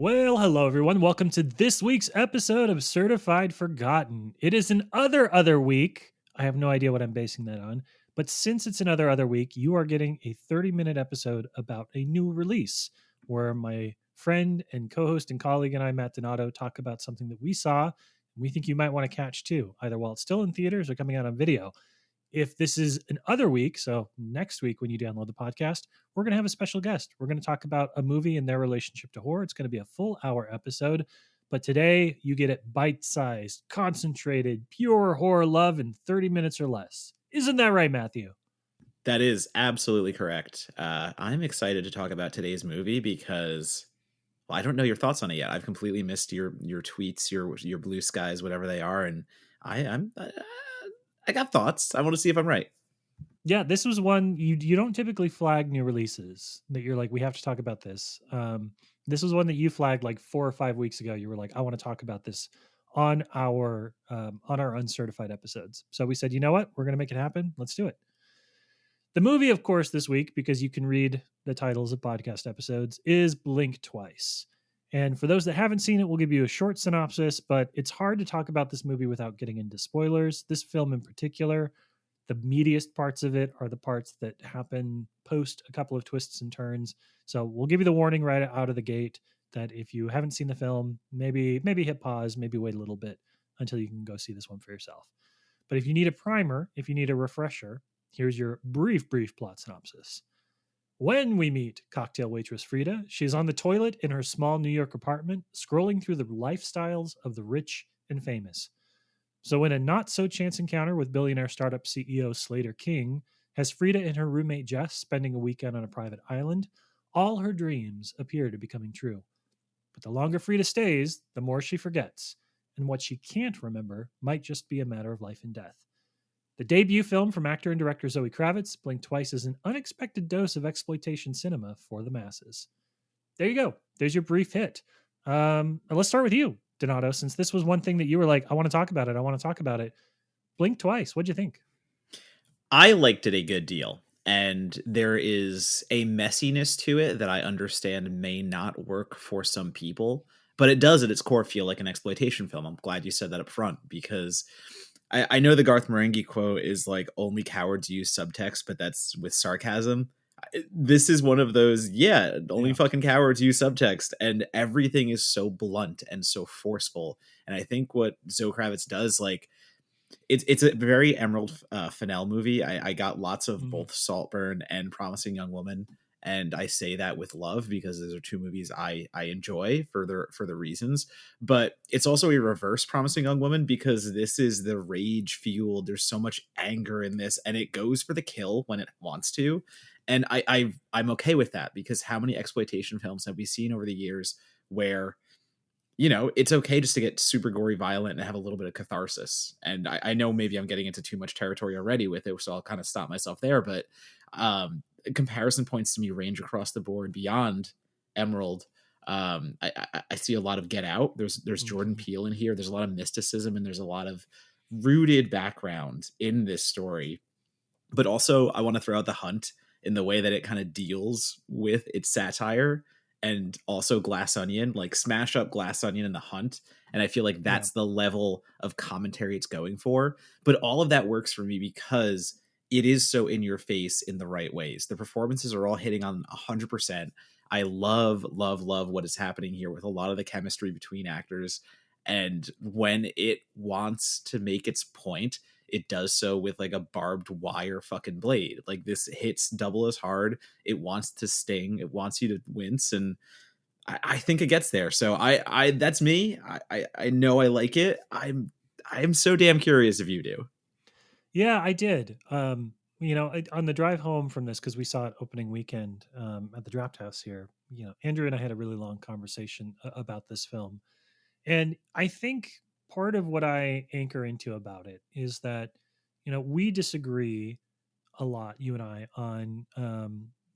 Well, hello everyone. Welcome to this week's episode of Certified Forgotten. It is an other week. I have no idea what I'm basing that on, but since it's another other week, you are getting a 30-minute episode about a new release where my friend and co-host and colleague and I, Matt Donato, talk about something that we saw and we think you might want to catch too, either while it's still in theaters or coming out on video. If this is an other week, so next week when you download the podcast, we're going to have a special guest. We're going to talk about a movie and their relationship to horror. It's going to be a full hour episode. But today you get it bite-sized, concentrated, pure horror love in 30 minutes or less. Isn't that right, Matthew? That is absolutely correct. I'm excited to talk about today's movie because I don't know your thoughts on it yet. I've completely missed your tweets, your blue skies, whatever they are, and I got thoughts. I want to see if I'm right. Yeah, this was one you don't typically flag new releases that you're like, we have to talk about this. This was one that you flagged like 4 or 5 weeks ago. You were like, I want to talk about this on our Uncertified episodes. So we said, you know what, we're going to make it happen. Let's do it. The movie, of course, this week, because you can read the titles of podcast episodes, is Blink Twice. And for those that haven't seen it, we'll give you a short synopsis, but it's hard to talk about this movie without getting into spoilers. This film in particular, the meatiest parts of it are the parts that happen post a couple of twists and turns. So we'll give you the warning right out of the gate that if you haven't seen the film, maybe hit pause, maybe wait a little bit until you can go see this one for yourself. But if you need a primer, if you need a refresher, here's your brief plot synopsis. When we meet cocktail waitress Frida, she's on the toilet in her small New York apartment, scrolling through the lifestyles of the rich and famous. So, in a not so chance encounter with billionaire startup CEO Slater King, has Frida and her roommate Jess spending a weekend on a private island, all her dreams appear to be coming true. But the longer Frida stays, the more she forgets, and what she can't remember might just be a matter of life and death. The debut film from actor and director Zoë Kravitz, Blink Twice, is an unexpected dose of exploitation cinema for the masses. There you go. There's your brief hit. Let's start with you, Donato, since this was one thing that you were like, I want to talk about it. Blink Twice. What'd you think? I liked it a good deal, and there is a messiness to it that I understand may not work for some people, but it does at its core feel like an exploitation film. I'm glad you said that up front because I know the Garth Marenghi quote is like, only cowards use subtext, but that's with sarcasm. This is one of those, only fucking cowards use subtext, and everything is so blunt and so forceful. And I think what Zoe Kravitz does, like, it's a very Emerald Fennell movie. I got lots of both Saltburn and Promising Young Woman, and I say that with love because those are two movies I enjoy for the reasons. But it's also a reverse Promising Young Woman because this is the rage fueled. There's so much anger in this, and it goes for the kill when it wants to. And I'm okay with that because how many exploitation films have we seen over the years where, you know, it's okay just to get super gory violent and have a little bit of catharsis. And I know maybe I'm getting into too much territory already with it, so I'll kind of stop myself there. But comparison points to me range across the board beyond Emerald. I see a lot of Get Out. There's Jordan Peele in here. There's a lot of mysticism and there's a lot of rooted background in this story. But also I want to throw out The Hunt in the way that it kind of deals with its satire. And also Glass Onion, like smash up Glass Onion and The Hunt. And I feel like that's the level of commentary it's going for. But all of that works for me because it is so in your face in the right ways. The performances are all hitting on 100%. I love what is happening here with a lot of the chemistry between actors. And when it wants to make its point, it does so with like a barbed wire fucking blade. Like this hits double as hard. It wants to sting. It wants you to wince. And I think it gets there. So I that's me. I know I like it. I'm so damn curious if you do. Yeah, I did. You know, on the drive home from this, because we saw it opening weekend at the Draft House here, you know, Andrew and I had a really long conversation about this film. And I think part of what I anchor into about it is that, you know, we disagree a lot, you and I, on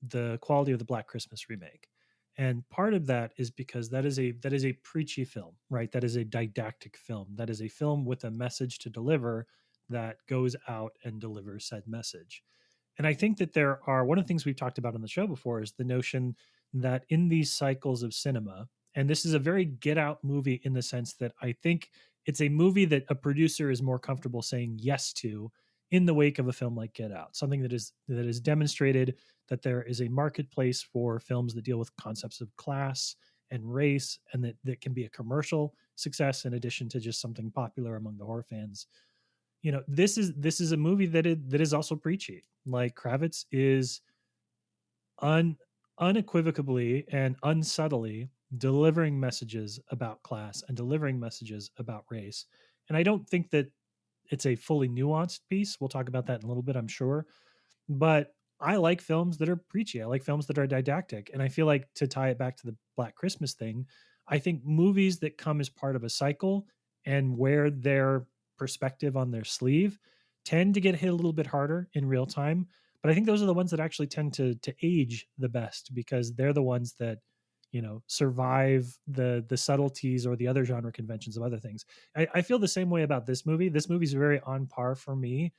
the quality of the Black Christmas remake. And part of that is because that is a preachy film, right? That is a didactic film. That is a film with a message to deliver that goes out and delivers said message. And I think that one of the things we've talked about on the show before is the notion that in these cycles of cinema, And this is a very Get Out movie in the sense that I think it's a movie that a producer is more comfortable saying yes to in the wake of a film like Get Out, something that is demonstrated that there is a marketplace for films that deal with concepts of class and race, and that can be a commercial success in addition to just something popular among the horror fans. This is a movie that is also preachy. Like Kravitz is un, unequivocally and unsubtly delivering messages about class and delivering messages about race. And I don't think that it's a fully nuanced piece. We'll talk about that in a little bit, I'm sure. But I like films that are preachy. I like films that are didactic. And I feel like, to tie it back to the Black Christmas thing, I think movies that come as part of a cycle and wear their perspective on their sleeve tend to get hit a little bit harder in real time. But I think those are the ones that actually tend to age the best, because they're the ones that survive the subtleties or the other genre conventions of other things. I feel the same way about this movie. This movie's very on par for me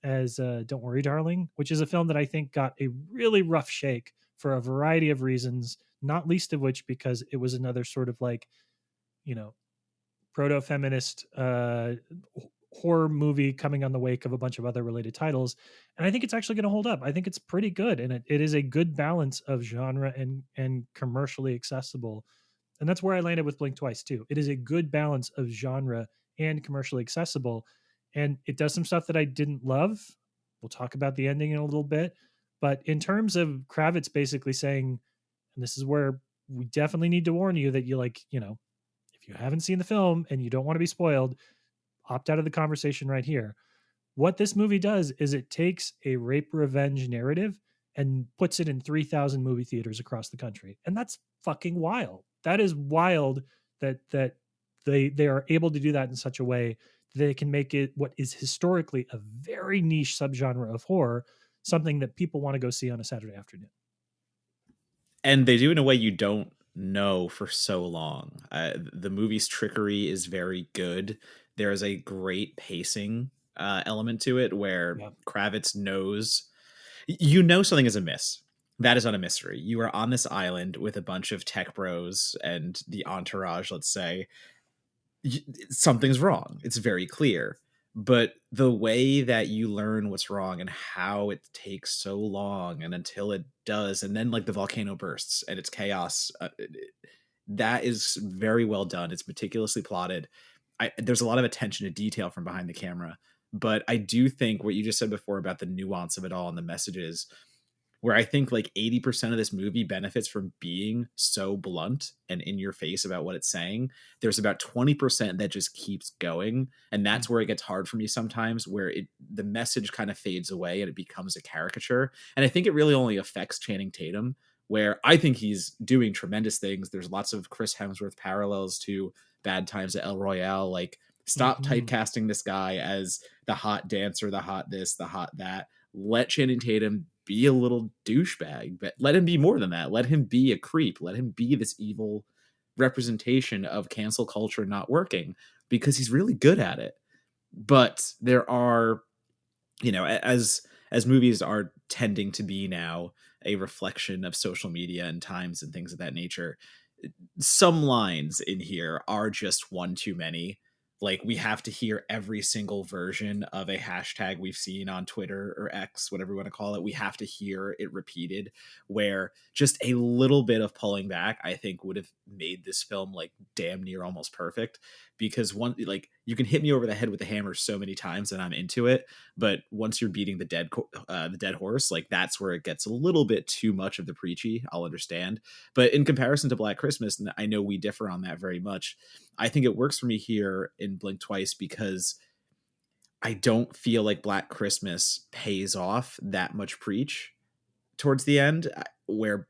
as Don't Worry, Darling, which is a film that I think got a really rough shake for a variety of reasons, not least of which because it was another sort of like, you know, proto feminist horror movie coming on the wake of a bunch of other related titles. And I think it's actually going to hold up. I think it's pretty good. And it is a good balance of genre and commercially accessible. And that's where I landed with Blink Twice too. It is a good balance of genre and commercially accessible. And it does some stuff that I didn't love. We'll talk about the ending in a little bit. But in terms of Kravitz basically saying, and this is where we definitely need to warn you that if you haven't seen the film and you don't want to be spoiled, opt out of the conversation right here. What this movie does is it takes a rape revenge narrative and puts it in 3,000 movie theaters across the country. And that's fucking wild. That is wild that they are able to do that in such a way that they can make it what is historically a very niche subgenre of horror, something that people want to go see on a Saturday afternoon. And they do in a way you don't know for so long. The movie's trickery is very good. There is a great pacing element to it where Yeah. Kravitz knows you know something is amiss. That is not a mystery. You are on this island with a bunch of tech bros and the entourage, let's say. Something's wrong. It's very clear. But the way that you learn what's wrong and how it takes so long and until it does, and then like the volcano bursts and it's chaos, that is very well done. It's meticulously plotted. There's a lot of attention to detail from behind the camera. But I do think what you just said before about the nuance of it all and the messages, where I think like 80% of this movie benefits from being so blunt and in your face about what it's saying. There's about 20% that just keeps going. And that's where it gets hard for me sometimes, where the message kind of fades away and it becomes a caricature. And I think it really only affects Channing Tatum, where I think he's doing tremendous things. There's lots of Chris Hemsworth parallels to Bad Times at El Royale. Like, stop typecasting this guy as the hot dancer, the hot this, the hot that. Let Channing Tatum be a little douchebag, but let him be more than that. Let him be a creep. Let him be this evil representation of cancel culture not working, because he's really good at it. But there are, as movies are tending to be now a reflection of social media and times and things of that nature, some lines in here are just one too many. Like, we have to hear every single version of a hashtag we've seen on Twitter or X, whatever you want to call it. We have to hear it repeated, where just a little bit of pulling back, I think, would have made this film like damn near almost perfect. Because you can hit me over the head with the hammer so many times and I'm into it, but once you're beating the dead horse, like, that's where it gets a little bit too much of the preachy. I'll understand, but in comparison to Black Christmas, and I know we differ on that very much, I think it works for me here in Blink Twice because I don't feel like Black Christmas pays off that much preach towards the end, where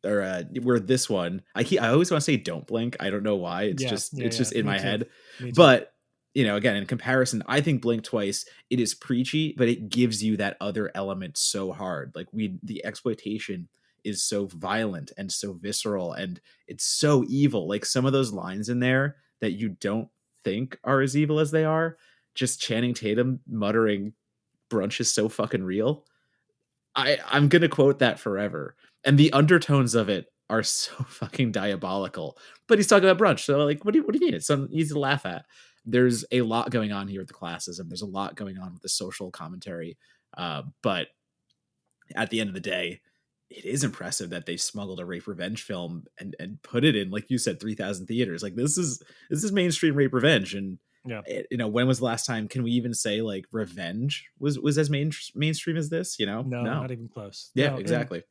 this one, I always want to say Don't Blink. I don't know why. It's just in my head. But again, in comparison, I think Blink Twice, it is preachy, but it gives you that other element so hard. Like, the exploitation is so violent and so visceral and it's so evil. Like, some of those lines in there that you don't think are as evil as they are, just Channing Tatum muttering "brunch is so fucking real." I'm going to quote that forever. And the undertones of it are so fucking diabolical. But he's talking about brunch, so like, what do you mean? It's so easy to laugh at. There's a lot going on here with the classism. There's a lot going on with the social commentary. But at the end of the day, it is impressive that they smuggled a rape revenge film and put it in, like you said, 3,000 theaters. Like this is mainstream rape revenge. And Yeah. when was the last time? Can we even say like revenge was as mainstream as this? No, No. not even close. Yeah, No, exactly.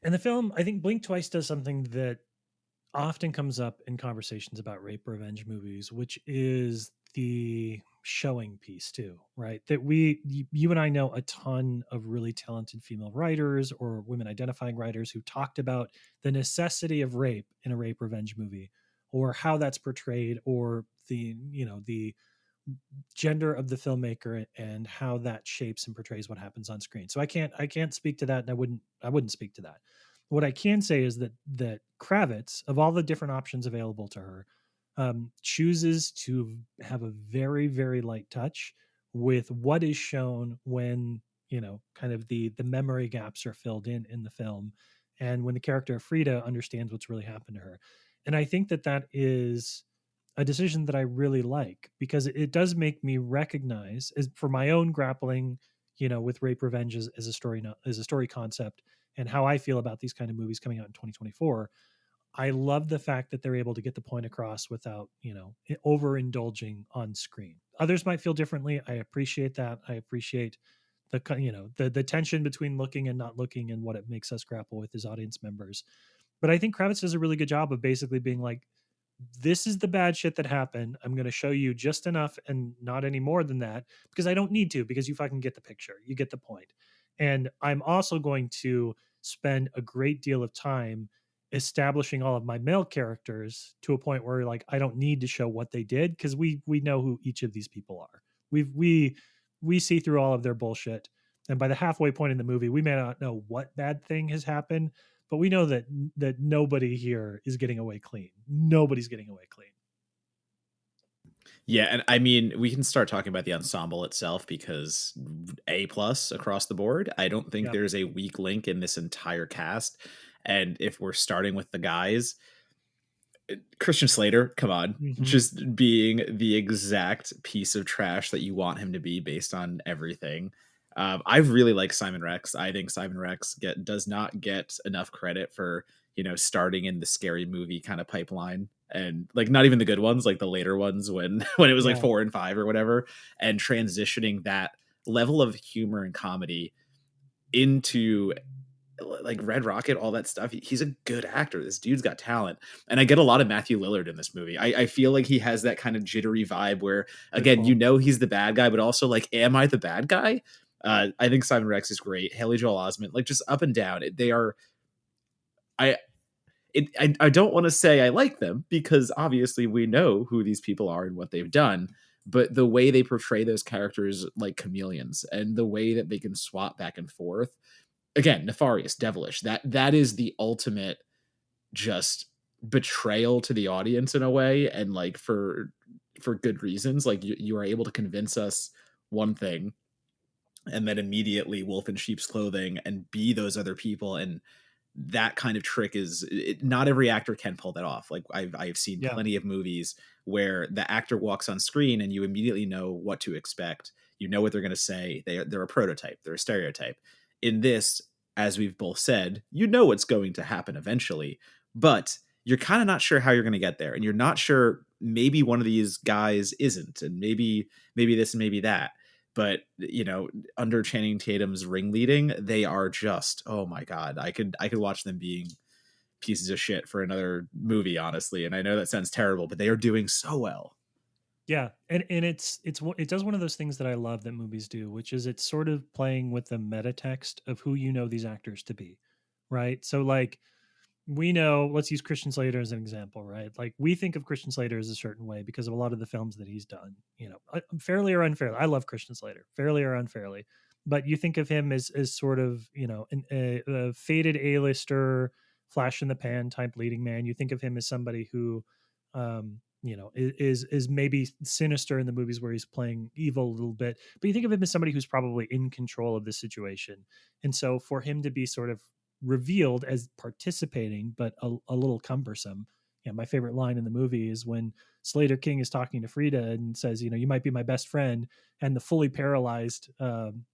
and the film, I think Blink Twice does something that often comes up in conversations about rape revenge movies, which is the showing piece too, right? That you and I know a ton of really talented female writers or women identifying writers who talked about the necessity of rape in a rape revenge movie, or how that's portrayed, or the gender of the filmmaker and how that shapes and portrays what happens on screen. So I can't speak to that, and I wouldn't speak to that. What I can say is that Kravitz, of all the different options available to her, chooses to have a very, very light touch with what is shown when, kind of the memory gaps are filled in the film, and when the character of Frida understands what's really happened to her. And I think that is a decision that I really like, because it does make me recognize, as for my own grappling, with rape revenge as a story, not as a story concept, and how I feel about these kind of movies coming out in 2024. I love the fact that they're able to get the point across without, overindulging on screen. Others might feel differently. I appreciate that. I appreciate the tension between looking and not looking, and what it makes us grapple with as audience members. But I think Kravitz does a really good job of basically being like, this is the bad shit that happened. I'm going to show you just enough and not any more than that, because I don't need to, because you fucking get the picture. You get the point. And I'm also going to spend a great deal of time establishing all of my male characters to a point where, like, I don't need to show what they did, because we know who each of these people are. We see through all of their bullshit. And by the halfway point in the movie, we may not know what bad thing has happened, but we know that nobody here is getting away clean. Nobody's getting away clean. Yeah, and I mean, we can start talking about the ensemble itself because A plus across the board. I don't think Yep. there's a weak link in this entire cast. And if we're starting with the guys, Christian Slater, come on, Hmm. just being the exact piece of trash that you want him to be based on everything. I really like Simon Rex. I think Simon Rex does not get enough credit for starting in the scary movie kind of pipeline, and like not even the good ones, like the later ones when when it was like Yeah. 4 and 5 or whatever, and transitioning that level of humor and comedy into like Red Rocket, all that stuff. He's a good actor. This dude's got talent. And I get a lot of Matthew Lillard in this movie. I feel like he has that kind of jittery vibe where, Good again, call. he's the bad guy, but also like, am I the bad guy? I think Simon Rex is great. Haley Joel Osment, like just up and down. They are. I I don't want to say I like them because obviously we know who these people are and what they've done, but the way they portray those characters like chameleons and the way that they can swap back and forth, again, nefarious, devilish. That is the ultimate just betrayal to the audience in a way, and like for good reasons. Like you are able to convince us one thing and then immediately wolf in sheep's clothing and be those other people. And that kind of trick not every actor can pull that off. Like I've seen Yeah. plenty of movies where the actor walks on screen and you immediately know what to expect. You know what they're going to say. They're a prototype. They're a stereotype. In this, as we've both said, you know what's going to happen eventually, but you're kind of not sure how you're going to get there, and you're not sure. Maybe one of these guys isn't, and maybe this and maybe that. But under Channing Tatum's ringleading, they are just, oh my god, I could watch them being pieces of shit for another movie, honestly. And I know that sounds terrible, but they are doing so well. Yeah, and it does one of those things that I love that movies do, which is it's sort of playing with the meta text of who you know these actors to be, right? So like, we know, let's use Christian Slater as an example, right? Like, we think of Christian Slater as a certain way because of a lot of the films that he's done, fairly or unfairly. I love Christian Slater, fairly or unfairly. But you think of him as sort of, a faded A-lister, flash in the pan type leading man. You think of him as somebody who, is maybe sinister in the movies where he's playing evil a little bit. But you think of him as somebody who's probably in control of the situation. And so for him to be sort of revealed as participating, but a little cumbersome. Yeah, my favorite line in the movie is when Slater King is talking to Frida and says, "You might be my best friend," and the fully paralyzed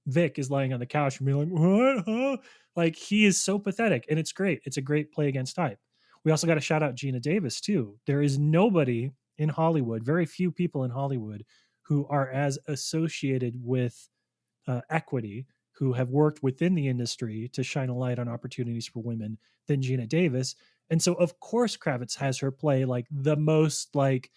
Vic is lying on the couch and being like, "What? Huh?" Like, he is so pathetic, and it's great. It's a great play against type. We also got to shout out Gina Davis too. There is nobody in Hollywood, very few people in Hollywood, who are as associated with equity, who have worked within the industry to shine a light on opportunities for women than Gina Davis. And so, of course, Kravitz has her play like the most like,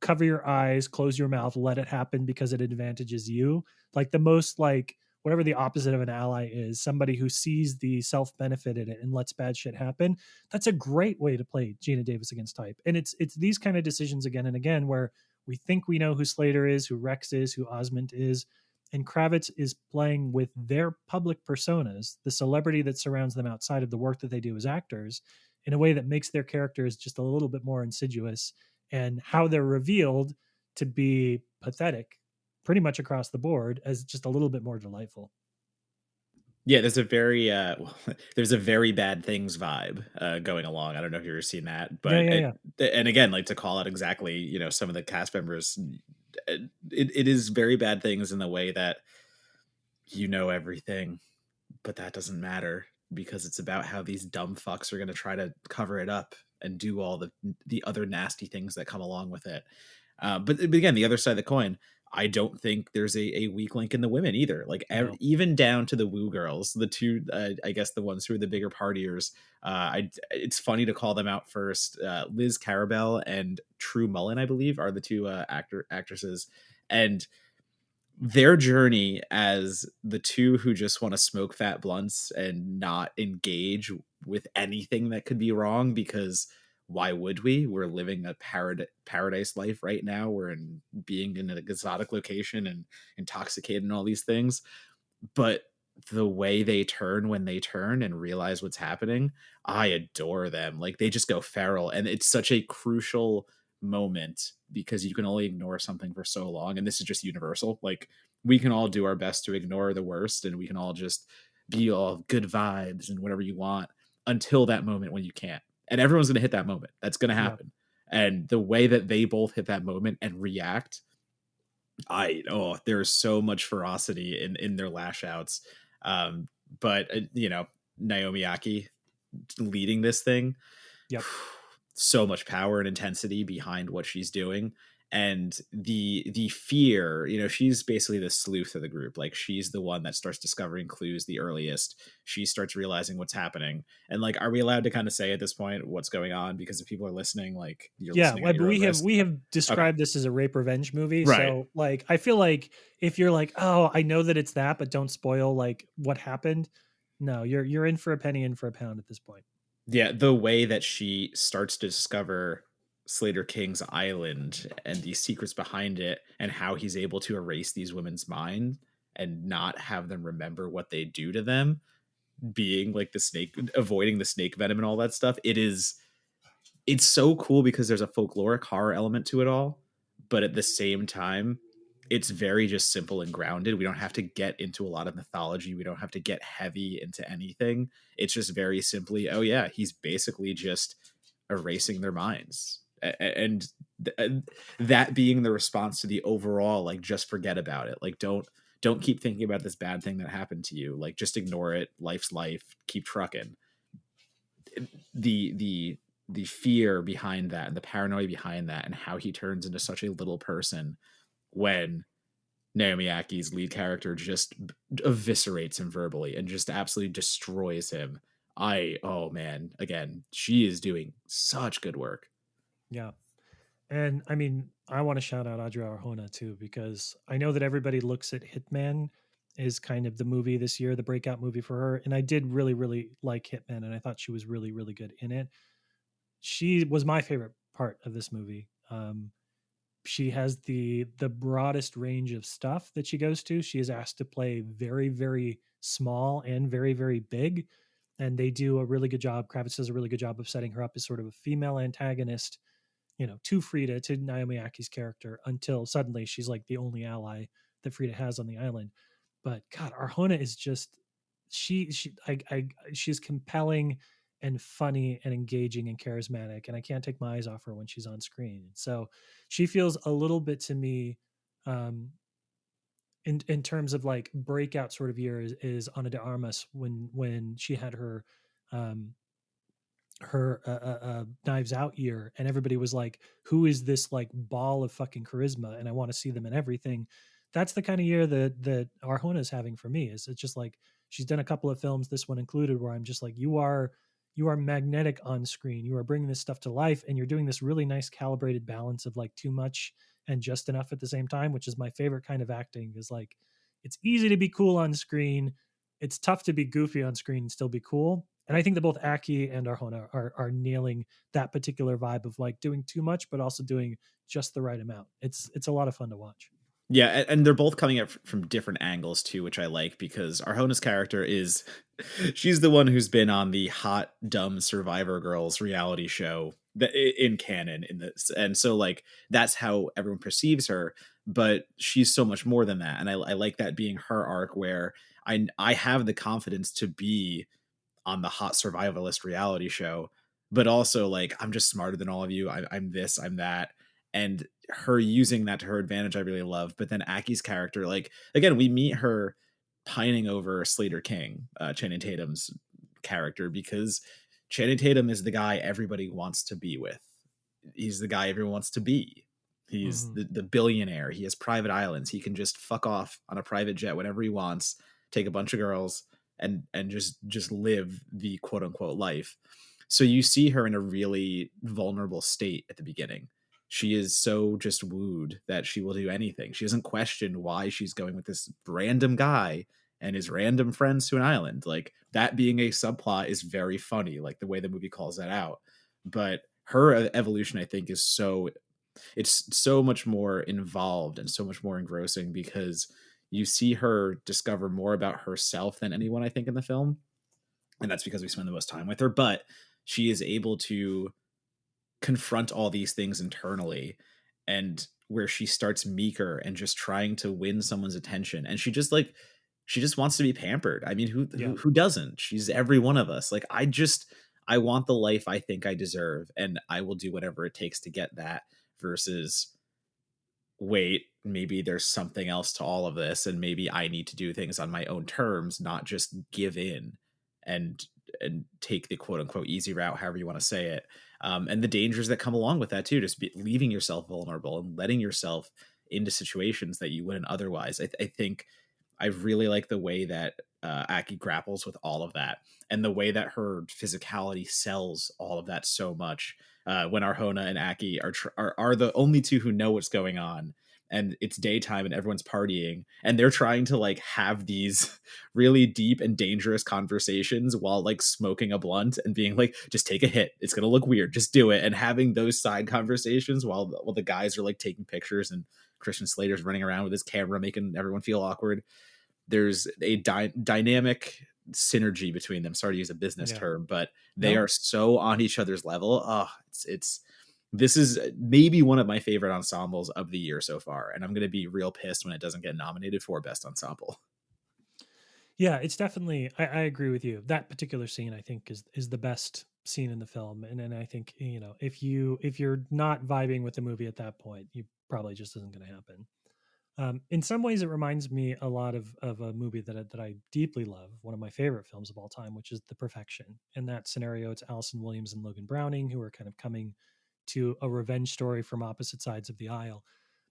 cover your eyes, close your mouth, let it happen because it advantages you. Like the most like whatever the opposite of an ally is, somebody who sees the self benefit in it and lets bad shit happen. That's a great way to play Gina Davis against type. And it's these kind of decisions again and again where we think we know who Slater is, who Rex is, who Osmond is, and Kravitz is playing with their public personas, the celebrity that surrounds them outside of the work that they do as actors, in a way that makes their characters just a little bit more insidious, and how they're revealed to be pathetic pretty much across the board as just a little bit more delightful. Yeah, there's a very there's a very bad things vibe going along. I don't know if you've ever seen that, Yeah, but yeah, yeah. and again, like to call out exactly, some of the cast members, it is very bad things in the way that you know everything, but that doesn't matter because it's about how these dumb fucks are going to try to cover it up and do all the other nasty things that come along with it. But again, the other side of the coin, I don't think there's a weak link in the women either. Like No. even down to the woo girls, the two, I guess the ones who are the bigger partiers. It's funny to call them out first. Liz Carabell and True Mullen, I believe, are the two actresses, and their journey as the two who just want to smoke fat blunts and not engage with anything that could be wrong, because why would we? We're living a paradise life right now. We're in being in an exotic location and intoxicated and all these things. But the way they turn when they turn and realize what's happening, I adore them. Like they just go feral, and it's such a crucial moment because you can only ignore something for so long, and this is just universal. Like we can all do our best to ignore the worst, and we can all just be all good vibes and whatever you want until that moment when you can't. And everyone's going to hit that moment. That's going to Yeah. happen. And the way that they both hit that moment and react, there's so much ferocity in their lash outs. um but Naomi Ackie leading this thing, Yep. so much power and intensity behind what she's doing, and the fear, she's basically the sleuth of the group. Like she's the one that starts discovering clues the earliest. She starts realizing what's happening, and like, are we allowed to kind of say at this point what's going on? Because if people are listening, like, you're Yeah, listening well, at but your own risk. we have Okay. described this as a rape revenge movie, Right. so, like, I feel like if you're like, "Oh, I know that it's that, but don't spoil, like, what happened," no, you're in for a penny, in for a pound at this point. Yeah, the way that she starts to discover Slater King's island and the secrets behind it, and how he's able to erase these women's mind and not have them remember what they do to them, being like the snake, avoiding the snake venom and all that stuff. It's so cool because there's a folkloric horror element to it all, but at the same time, it's very just simple and grounded. We don't have to get into a lot of mythology. We don't have to get heavy into anything. It's just very simply, oh yeah, he's basically just erasing their minds. And that being the response to the overall, like, just forget about it. Like, don't keep thinking about this bad thing that happened to you. Like, just ignore it. Life's life. Keep trucking. The fear behind that and the paranoia behind that, and how he turns into such a little person when Naomi Akkie's lead character just eviscerates him verbally and just absolutely destroys him. Oh man, again, she is doing such good work. Yeah. And I mean, I want to shout out Audrey Arjona too, because I know that everybody looks at Hitman as kind of the movie this year, the breakout movie for her. And I did really, really like Hitman, and I thought she was really, really good in it. She was my favorite part of this movie. She has the broadest range of stuff that she goes to. She is asked to play very, very small and very, very big. And they do a really good job. Kravitz does a really good job of setting her up as sort of a female antagonist, to Frida, to Naomi Aki's character, until suddenly she's like the only ally that Frida has on the island. But God, Arjona is just she's compelling and funny and engaging and charismatic, and I can't take my eyes off her when she's on screen. So she feels a little bit to me, um, in terms of like breakout sort of year is Ana de Armas when she had um, her Knives Out year, and everybody was like, "Who is this like ball of fucking charisma?" And I want to see them in everything. That's the kind of year that Arjona is having for me. Is it's just like she's done a couple of films, this one included, where I'm just like, you are magnetic on screen. You are bringing this stuff to life, and you're doing this really nice calibrated balance of like too much and just enough at the same time, which is my favorite kind of acting. Is like it's easy to be cool on screen, it's tough to be goofy on screen and still be cool. And I think that both Aki and Arjona are nailing that particular vibe of like doing too much, but also doing just the right amount. It's a lot of fun to watch. Yeah, and they're both coming at from different angles too, which I like because Arjona's character is she's the one who's been on the hot dumb Survivor Girls reality show that in canon in this, and so like that's how everyone perceives her. But she's so much more than that, and I like that being her arc where I have the confidence to be on the hot survivalist reality show, but also like I'm just smarter than all of you. I'm this, I'm that, and her using that to her advantage, I really love. But then Aki's character, like again, we meet her pining over Slater King, Channing Tatum's character, because Channing Tatum is the guy everybody wants to be with. He's the guy everyone wants to be. He's Mm-hmm. the billionaire. He has private islands. He can just fuck off on a private jet whenever he wants, take a bunch of girls, and just live the quote unquote life. So you see her in a really vulnerable state at the beginning. She is so just wooed that she will do anything. She doesn't question why she's going with this random guy and his random friends to an island. Like that being a subplot is very funny, like the way the movie calls that out. But her evolution, I think, is so it's so much more involved and so much more engrossing because you see her discover more about herself than anyone I think in the film, and that's because we spend the most time with her. But she is able to confront all these things internally, and where she starts meeker and just trying to win someone's attention, and she just wants to be pampered. I mean, Yeah. who doesn't? She's every one of us. Like I want the life I think I deserve, and I will do whatever it takes to get that. Versus, wait, maybe there's something else to all of this, and maybe I need to do things on my own terms, not just give in and take the quote unquote easy route, however you want to say it. And the dangers that come along with that too, just leaving yourself vulnerable and letting yourself into situations that you wouldn't otherwise. I think I really like the way that Aki grapples with all of that, and the way that her physicality sells all of that so much. When Arjona and Aki are the only two who know what's going on, and it's daytime and everyone's partying, and they're trying to like have these really deep and dangerous conversations while like smoking a blunt and being like, just take a hit, it's gonna look weird, just do it, and having those side conversations while the guys are like taking pictures and Christian Slater's running around with his camera making everyone feel awkward. There's a dynamic synergy between them. Sorry to use a business Yeah. term, but they No. are so on each other's level. Oh, it's this is maybe one of my favorite ensembles of the year so far, and I'm going to be real pissed when it doesn't get nominated for best ensemble. Yeah, it's definitely. I agree with you. That particular scene, I think, is the best scene in the film, and I think if you're not vibing with the movie at that point, you probably just isn't going to happen. In some ways, it reminds me a lot of a movie that I deeply love, one of my favorite films of all time, which is The Perfection. In that scenario, it's Allison Williams and Logan Browning who are kind of coming to a revenge story from opposite sides of the aisle.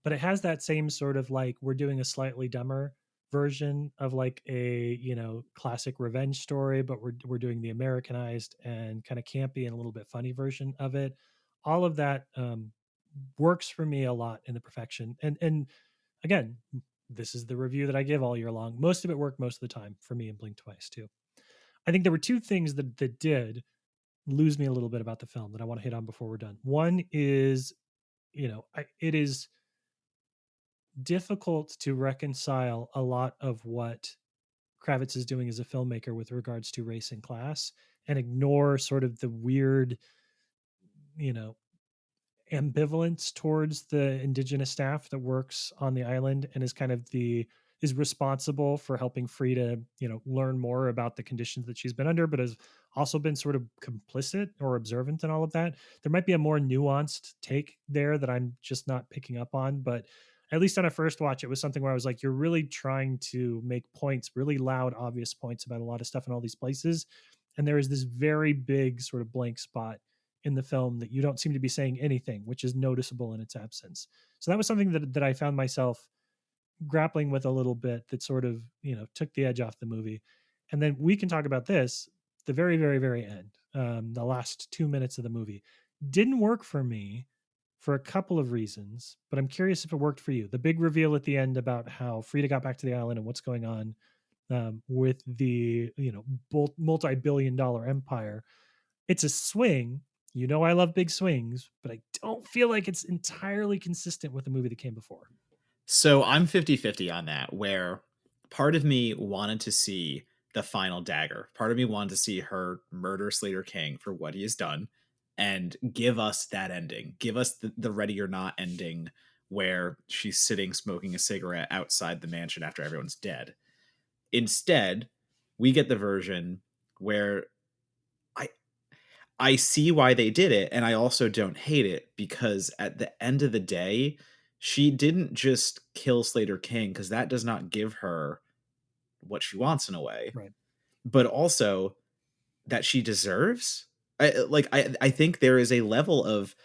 But it has that same sort of like we're doing a slightly dumber version of like a classic revenge story, but we're doing the Americanized and kind of campy and a little bit funny version of it. All of that works for me a lot in The Perfection, and again, this is the review that I give all year long. Most of it worked most of the time for me in Blink Twice too. I think there were two things that did lose me a little bit about the film that I want to hit on before we're done. One is, it is difficult to reconcile a lot of what Kravitz is doing as a filmmaker with regards to race and class and ignore sort of the weird, you know, ambivalence towards the indigenous staff that works on the island and is kind of the is responsible for helping Frida, learn more about the conditions that she's been under, but has also been sort of complicit or observant in all of that. There might be a more nuanced take there that I'm just not picking up on, but at least on a first watch, it was something where I was like, you're really trying to make points, really loud, obvious points about a lot of stuff in all these places. And there is this very big sort of blank spot in the film that you don't seem to be saying anything, which is noticeable in its absence. So that was something that I found myself grappling with a little bit, that sort of, took the edge off the movie. And then we can talk about this, the very, very, very end, the last 2 minutes of the movie didn't work for me for a couple of reasons, but I'm curious if it worked for you. The big reveal at the end about how Frida got back to the island and what's going on with the, multi-billion-dollar empire. It's a swing. I love big swings, but I don't feel like it's entirely consistent with the movie that came before. So I'm 50-50 on that, where part of me wanted to see the final dagger. Part of me wanted to see her murder Slater King for what he has done and give us that ending. Give us the ready or not ending where she's sitting smoking a cigarette outside the mansion after everyone's dead. Instead, we get the version where I I see why they did it, and I also don't hate it, because at the end of the day, she didn't just kill Slater King, because that does not give her what she wants in a way, Right. but also that she deserves. I think there is a level of,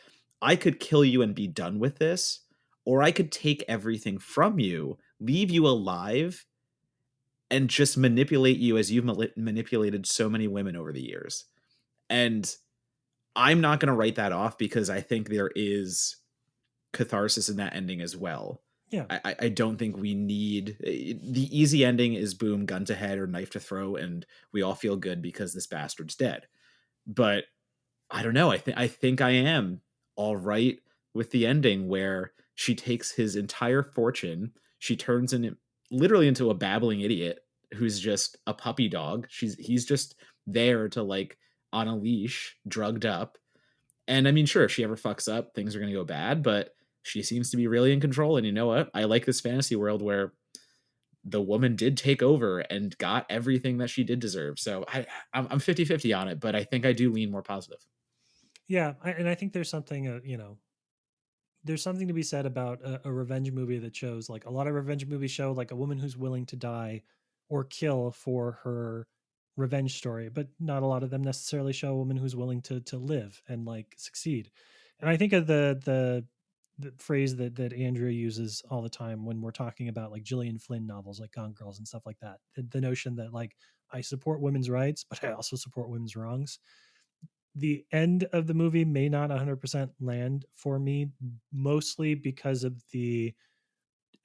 I could kill you and be done with this, or I could take everything from you, leave you alive, and just manipulate you as you've manipulated so many women over the years. And I'm not going to write that off, because I think there is catharsis in that ending as well. Yeah. I don't think we need the easy ending is boom, gun to head or knife to throat, and we all feel good because this bastard's dead. But I don't know. I think I am all right with the ending where she takes his entire fortune, she turns him literally into a babbling idiot who's just a puppy dog. He's just there to, like, on a leash, drugged up. And I mean, sure, if she ever fucks up, things are going to go bad, but she seems to be really in control. And you know what? I like this fantasy world where the woman did take over and got everything that she did deserve. So I'm 50-50 on it, but I think I do lean more positive. Yeah. And I think there's something, there's something to be said about a revenge movie that shows, like, a lot of revenge movies show like a woman who's willing to die or kill for her revenge story, but not a lot of them necessarily show a woman who's willing to live and, like, succeed. And I think of the phrase that Andrea uses all the time when we're talking about, like, Gillian Flynn novels like Gone Girls and stuff like that. The notion that, like, I support women's rights, but I also support women's wrongs. The end of the movie may not 100% land for me, mostly because of the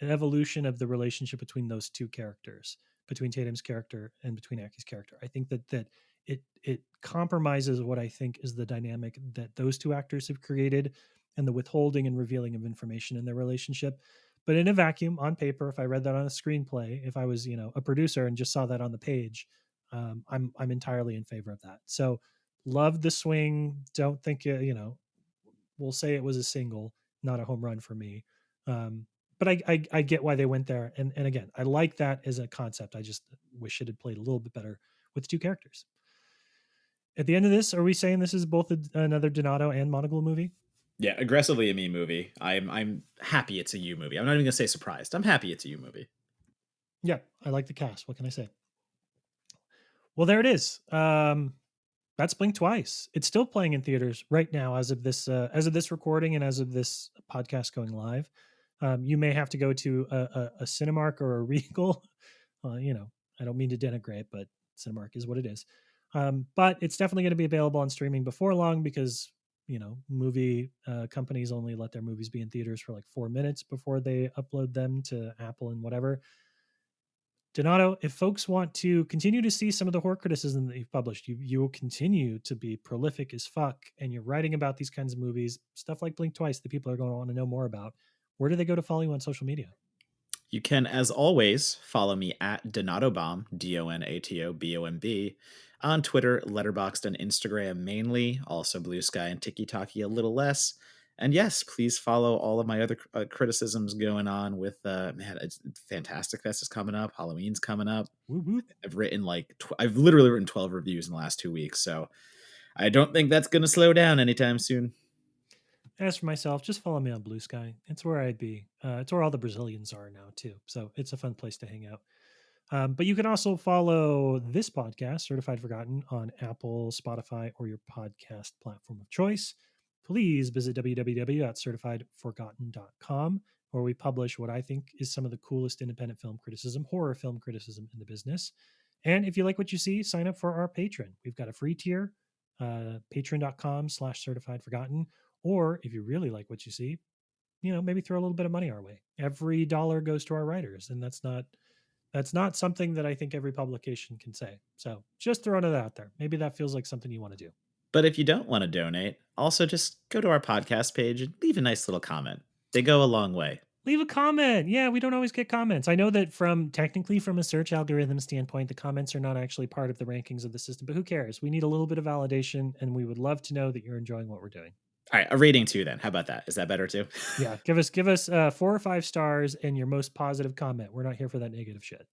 evolution of the relationship between those two characters, between Tatum's character and between Aki's character. I think that it compromises what I think is the dynamic that those two actors have created, and the withholding and revealing of information in their relationship. But in a vacuum, on paper, if I read that on a screenplay, if I was, a producer and just saw that on the page, I'm entirely in favor of that. So love the swing. Don't think we'll say it was a single, not a home run for me. But I get why they went there, and again, I like that as a concept. I just wish it had played a little bit better with two characters. At the end of this, are we saying this is both another Donato and Monagle movie? Yeah, aggressively a me movie. I'm happy it's a you movie. I'm not even gonna say surprised. I'm happy it's a you movie. Yeah, I like the cast. What can I say? Well, there it is. That's Blink Twice. It's still playing in theaters right now as of this recording and as of this podcast going live. You may have to go to a Cinemark or a Regal. I don't mean to denigrate, but Cinemark is what it is. But it's definitely going to be available on streaming before long, because movie companies only let their movies be in theaters for like 4 minutes before they upload them to Apple and whatever. Donato, if folks want to continue to see some of the horror criticism that you've published, you will continue to be prolific as fuck, and you're writing about these kinds of movies, stuff like Blink Twice that people are going to want to know more about. Where do they go to follow you on social media? You can, as always, follow me at Donatobomb, DonatoBomb, on Twitter, Letterboxd, and Instagram mainly. Also Blue Sky and TikTok a little less. And yes, please follow all of my other criticisms going on with man, it's Fantastic Fest is coming up, Halloween's coming up. Whoop, whoop. I've literally written 12 reviews in the last 2 weeks, so I don't think that's going to slow down anytime soon. As for myself, just follow me on Blue Sky. It's where I'd be. It's where all the Brazilians are now too. So it's a fun place to hang out. But you can also follow this podcast, Certified Forgotten, on Apple, Spotify, or your podcast platform of choice. Please visit www.certifiedforgotten.com, where we publish what I think is some of the coolest independent film criticism, horror film criticism in the business. And if you like what you see, sign up for our Patreon. We've got a free tier, patreon.com/certifiedforgotten. Or if you really like what you see, maybe throw a little bit of money our way. Every dollar goes to our writers, and that's not something that I think every publication can say. So just throwing it out there. Maybe that feels like something you want to do. But if you don't want to donate, also just go to our podcast page and leave a nice little comment. They go a long way. Leave a comment. Yeah, we don't always get comments. I know that technically from a search algorithm standpoint, the comments are not actually part of the rankings of the system, but who cares? We need a little bit of validation, and we would love to know that you're enjoying what we're doing. All right, a rating too then. How about that? Is that better too? Yeah, give us 4 or 5 stars and your most positive comment. We're not here for that negative shit.